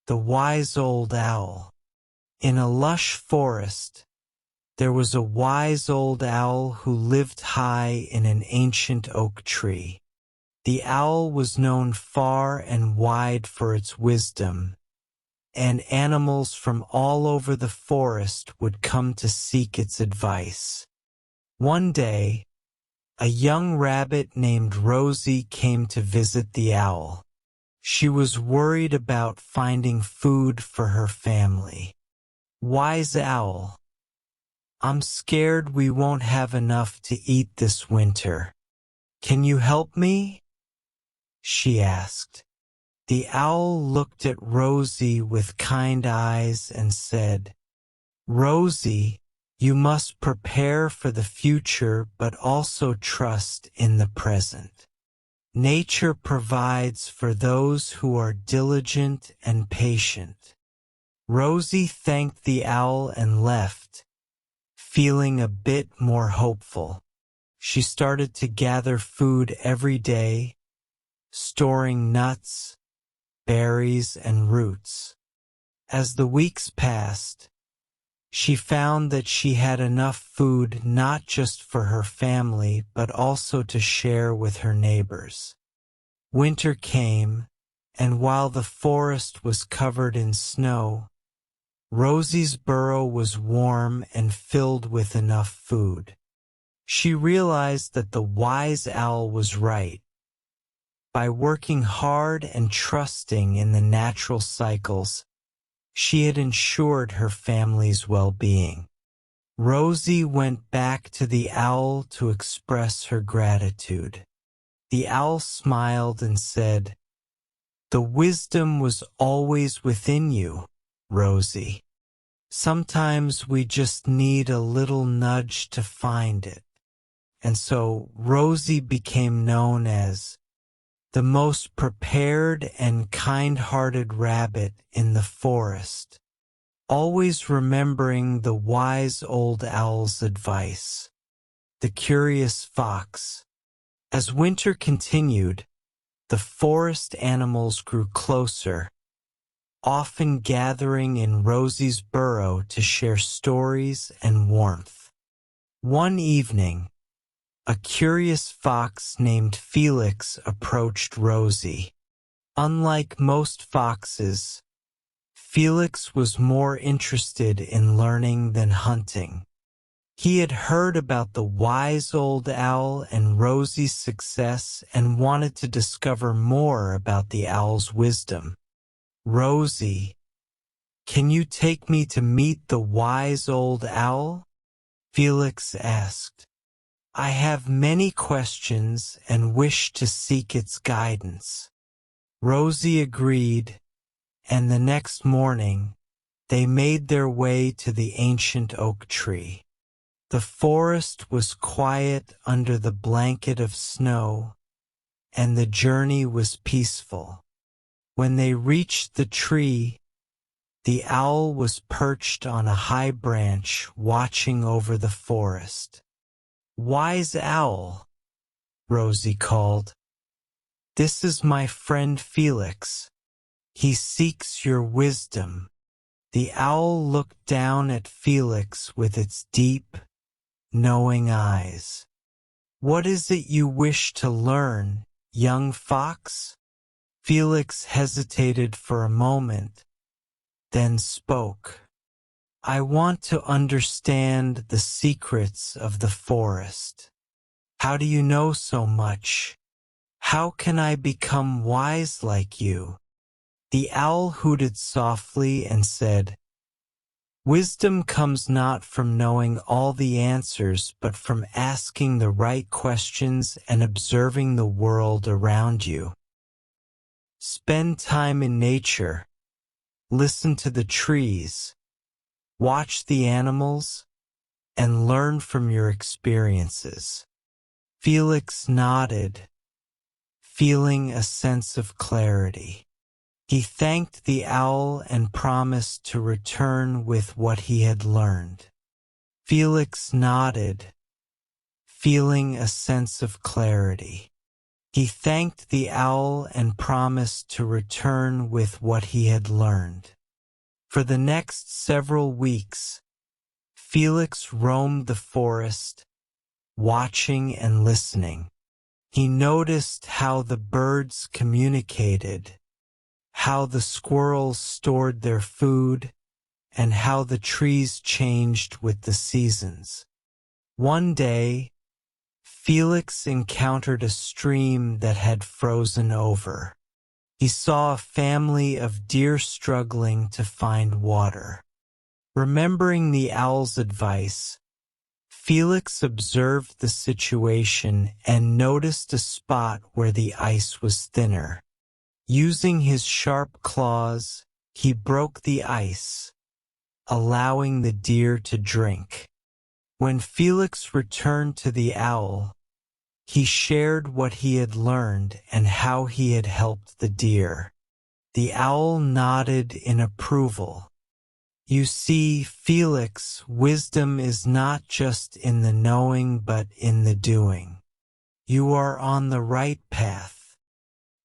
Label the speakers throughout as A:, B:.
A: The Wise Old Owl. In a lush forest, there was a wise old owl who lived high in an ancient oak tree. The owl was known far and wide for its wisdom, and animals from all over the forest would come to seek its advice. One day, a young rabbit named Rosie came to visit the owl. She was worried about finding food for her family. "Wise owl, I'm scared we won't have enough to eat this winter. Can you help me?" she asked. The owl looked at Rosie with kind eyes and said, "Rosie, you must prepare for the future but also trust in the present. Nature provides for those who are diligent and patient." Rosie thanked the owl and left, feeling a bit more hopeful. She started to gather food every day, storing nuts, berries, and roots. As the weeks passed, she found that she had enough food not just for her family but also to share with her neighbors. Winter came, and while the forest was covered in snow, Rosie's burrow was warm and filled with enough food. She realized that the wise owl was right. By working hard and trusting in the natural cycles, she had ensured her family's well-being. Rosie went back to the owl to express her gratitude. The owl smiled and said, "The wisdom was always within you, Rosie. Sometimes we just need a little nudge to find it." And so Rosie became known as the most prepared and kind-hearted rabbit in the forest, always remembering the wise old owl's advice. The Curious Fox. As winter continued, the forest animals grew closer, often gathering in Rosie's burrow to share stories and warmth. One evening, a curious fox named Felix approached Rosie. Unlike most foxes, Felix was more interested in learning than hunting. He had heard about the wise old owl and Rosie's success and wanted to discover more about the owl's wisdom. "Rosie, can you take me to meet the wise old owl?" Felix asked. "I have many questions and wish to seek its guidance." Rosie agreed, and the next morning they made their way to the ancient oak tree. The forest was quiet under the blanket of snow, and the journey was peaceful. When they reached the tree, the owl was perched on a high branch watching over the forest. "Wise owl," Rosie called, "this is my friend Felix. He seeks your wisdom." The owl looked down at Felix with its deep, knowing eyes. "What is it you wish to learn, young fox?" Felix hesitated for a moment, then spoke. "I want to understand the secrets of the forest." "How do you know so much? How can I become wise like you?" The owl hooted softly and said, "Wisdom comes not from knowing all the answers but from asking the right questions and observing the world around you. Spend time in nature, listen to the trees, watch the animals, and learn from your experiences." Felix nodded, feeling a sense of clarity. He thanked the owl and promised to return with what he had learned. Felix nodded, feeling a sense of clarity. He thanked the owl and promised to return with what he had learned. For the next several weeks, Felix roamed the forest, watching and listening. He noticed how the birds communicated, how the squirrels stored their food, and how the trees changed with the seasons. One day, Felix encountered a stream that had frozen over. He saw a family of deer struggling to find water. Remembering the owl's advice, Felix observed the situation and noticed a spot where the ice was thinner. Using his sharp claws, he broke the ice, allowing the deer to drink. When Felix returned to the owl, he shared what he had learned and how he had helped the deer. The owl nodded in approval. You see, Felix, wisdom is not just in the knowing but in the doing. You are on the right path.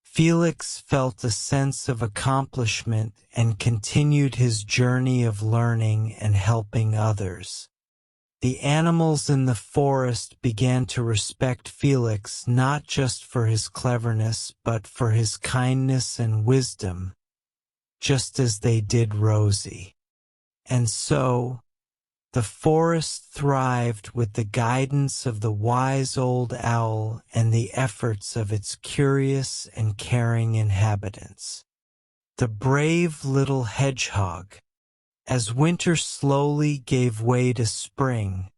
A: Felix felt a sense of accomplishment and continued his journey of learning and helping others. The animals in the forest began to respect Felix not just for his cleverness but for his kindness and wisdom, just as they did Rosie. And so, the forest thrived with the guidance of the wise old owl and the efforts of its curious and caring inhabitants. The brave little hedgehog. As winter slowly gave way to spring,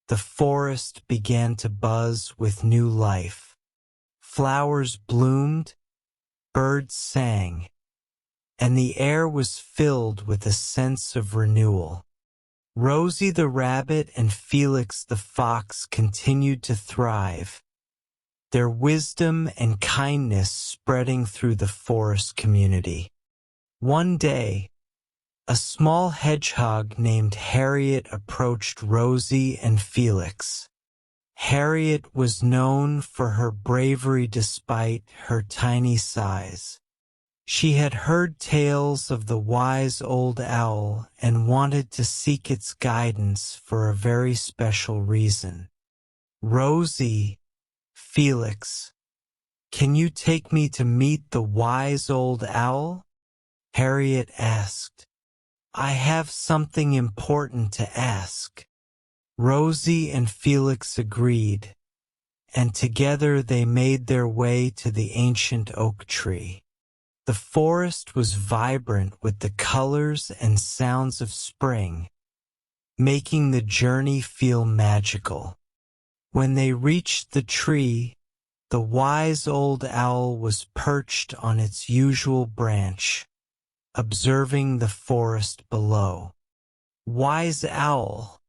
A: the forest began to buzz with new life. Flowers bloomed, birds sang, and the air was filled with a sense of renewal. Rosie the rabbit and Felix the fox continued to thrive, their wisdom and kindness spreading through the forest community. One day, a small hedgehog named Harriet approached Rosie and Felix. Harriet was known for her bravery despite her tiny size. She had heard tales of the wise old owl and wanted to seek its guidance for a very special reason. Rosie, Felix, can you take me to meet the wise old owl? Harriet asked. I have something important to ask. Rosie and Felix agreed, and together they made their way to the ancient oak tree. The forest was vibrant with the colors and sounds of spring, making the journey feel magical. When they reached the tree, the wise old owl was perched on its usual branch, observing the forest below. Wise owl,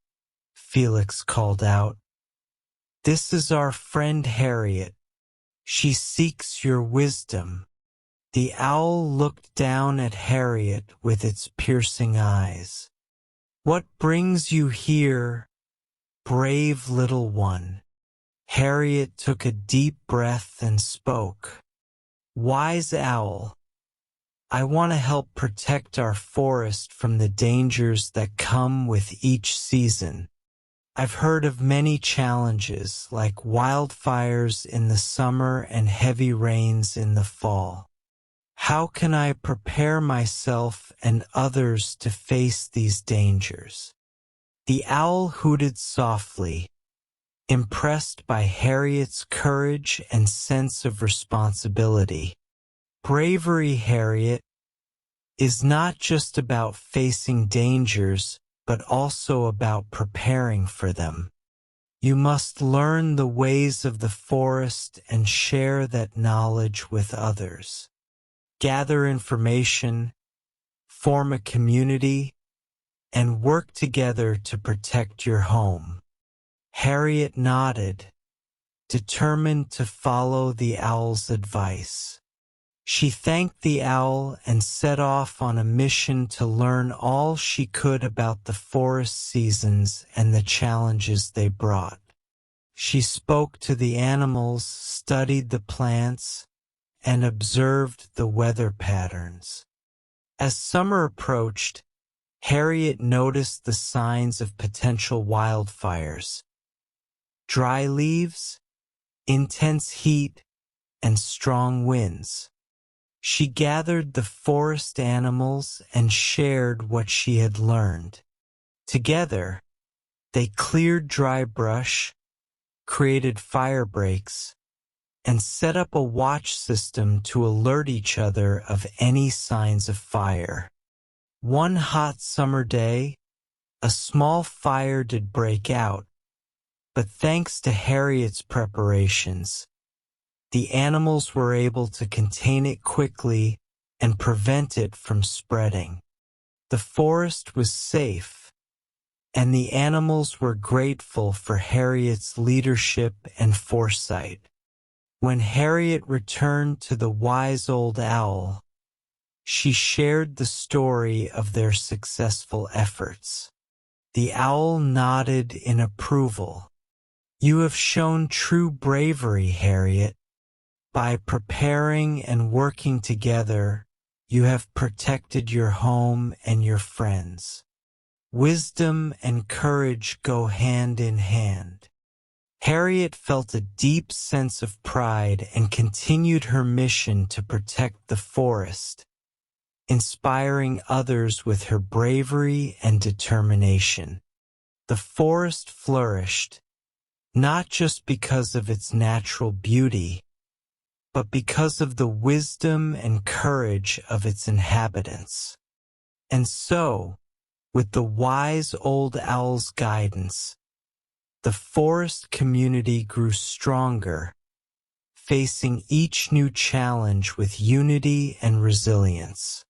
A: Felix called out, this is our friend Harriet. She seeks your wisdom. The owl looked down at Harriet with its piercing eyes. What brings you here, brave little one? Harriet took a deep breath and spoke. Wise owl, I want to help protect our forest from the dangers that come with each season. I've heard of many challenges like wildfires in the summer and heavy rains in the fall. How can I prepare myself and others to face these dangers? The owl hooted softly, impressed by Harriet's courage and sense of responsibility. Bravery, Harriet, is not just about facing dangers, but also about preparing for them. You must learn the ways of the forest and share that knowledge with others. Gather information, form a community, and work together to protect your home. Harriet nodded, determined to follow the owl's advice. She thanked the owl and set off on a mission to learn all she could about the forest seasons and the challenges they brought. She spoke to the animals, studied the plants, and observed the weather patterns. As summer approached, Harriet noticed the signs of potential wildfires: dry leaves, intense heat, and strong winds. She gathered the forest animals and shared what she had learned. Together, they cleared dry brush, created fire breaks, and set up a watch system to alert each other of any signs of fire. One hot summer day, a small fire did break out, but thanks to Harriet's preparations, the animals were able to contain it quickly and prevent it from spreading. The forest was safe, and the animals were grateful for Harriet's leadership and foresight. When Harriet returned to the wise old owl, she shared the story of their successful efforts. The owl nodded in approval. "You have shown true bravery, Harriet. By preparing and working together, you have protected your home and your friends. Wisdom and courage go hand in hand." Harriet felt a deep sense of pride and continued her mission to protect the forest, inspiring others with her bravery and determination. The forest flourished, not just because of its natural beauty, but because of the wisdom and courage of its inhabitants. And so, with the wise old owl's guidance, the forest community grew stronger, facing each new challenge with unity and resilience.